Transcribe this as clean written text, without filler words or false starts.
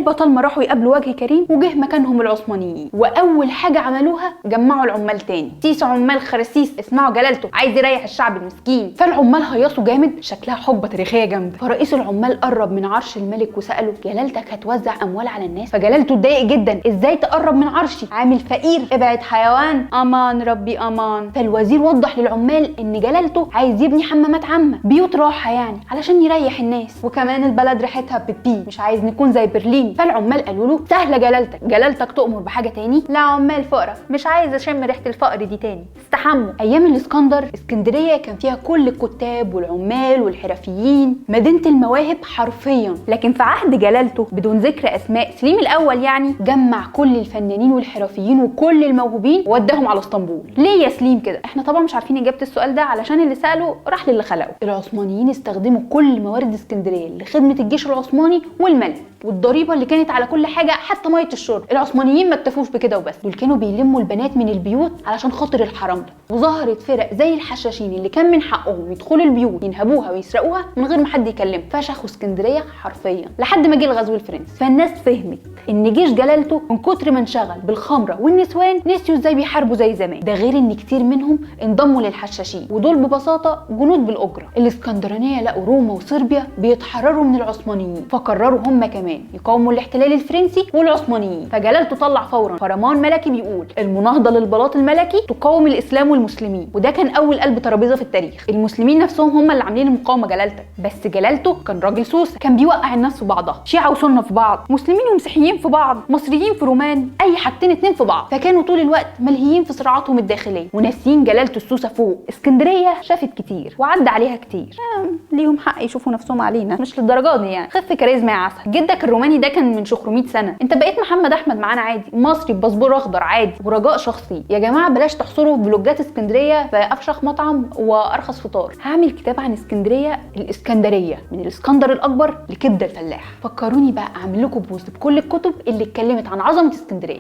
البطالمه راحوا يقابلوا وجه كريم وجه مكانهم العثمانيين، واول حاجه عملوها جمعوا العمال تاني. سيس عمال خراسيس اسمعوا جلالته عايز يريح الشعب المسكين. فالعمال هيصوا جامد، شكلها حقبه تاريخيه جامده. فرئيس العمال قرب من عرش الملك وساله جلالتك هتوزع اموال على الناس؟ فجلالته اتضايق جدا، ازاي تقرب من عرشي؟ عامل فقير، ابعد حيوان. امان ربي امان. فالوزير وضح للعمال ان جلالته عايز يبني حمامات عامه، بيوت راحه يعني، علشان يريح الناس، وكمان البلد ريحتها بتبي، مش عايز نكون زي برلين. فالعمال قالوا له سهله جلالتك تؤمر بحاجه تاني؟ لا عمال فقراء، مش عايز اشم ريحه الفقر دي تاني، استحموا. ايام الاسكندر اسكندريه كان فيها كل الكتاب والعمال والحرفيين، مدينه المواهب حرفيا. لكن في عهد جلالته بدون ذكر اسماء، سليم الاول يعني جمع كل الفنانين والحرفيين وكل الموهوبين ووداهم على اسطنبول. ليه يا سليم كده؟ احنا طبعا مش عارفين اجابه السؤال ده، علشان اللي ساله راح للي خلقه. العثمانيين استخدموا كل موارد اسكندريه لخدمه الجيش العثماني والملك، والضريبه اللي كانت على كل حاجه حتى ميه الشرب. العثمانيين ما اكتفوش بكده وبس، دول كانوا بيلموا البنات من البيوت علشان خاطر الحرام ده. وظهرت فرق زي الحشاشين اللي كان من حقهم يدخلوا البيوت ينهبوها ويسرقوها من غير ما حد يكلمهم. فشخوا اسكندريه حرفيا لحد ما جه الغزو الفرنسي. فالناس فهمت ان جيش جلالته من كتر ما انشغل بالخمره والنسوان نسيوا ازاي بيحاربوا زي زمان. ده غير ان كتير منهم انضموا للحشاشين، ودول ببساطه جنود بالاجره. الاسكندرانيه لقوا روما وصربيا بيتحرروا من العثمانيين، فقرروا هم كمان يقاوموا الاحتلال الفرنسي والعثمانيين. فجلالته طلع فورا فرمان ملكي بيقول المناهضه للبلاط الملكي تقاوم الاسلام والمسلمين، وده كان اول قلب ترابيزه في التاريخ. المسلمين نفسهم هم اللي عاملين المقاومه جلالتك، بس جلالته كان راجل سوسه، كان بيوقع الناس في بعضها، شيعه وسنه في بعض، مسلمين ومسيحيين في بعض، مصريين في رومان، اي حاجتين اتنين في بعض. فكانوا طول الوقت ملهيين في صراعاتهم الداخليه وناسيين جلالته السوسه فوق. اسكندريه شافت كتير وعدى عليها كتير، ليهم حق يشوفوا نفسهم علينا، مش للدرجه دي يعني. خف كاريزما يا عسل. جدك الروماني ده كان من 600 سنه، انت بقيت محمد احمد معانا عادي، مصري بباسبور اخضر عادي. ورجاء شخصي يا جماعه بلاش تحصروا بلوجات اسكندريه في افشخ مطعم وارخص فطار. هعمل كتاب عن اسكندريه، الاسكندريه من الاسكندر الاكبر لكبده الفلاح. فكروني بقى اعمل لكم بوست بكل الكتب اللي اتكلمت عن عظمه اسكندريه.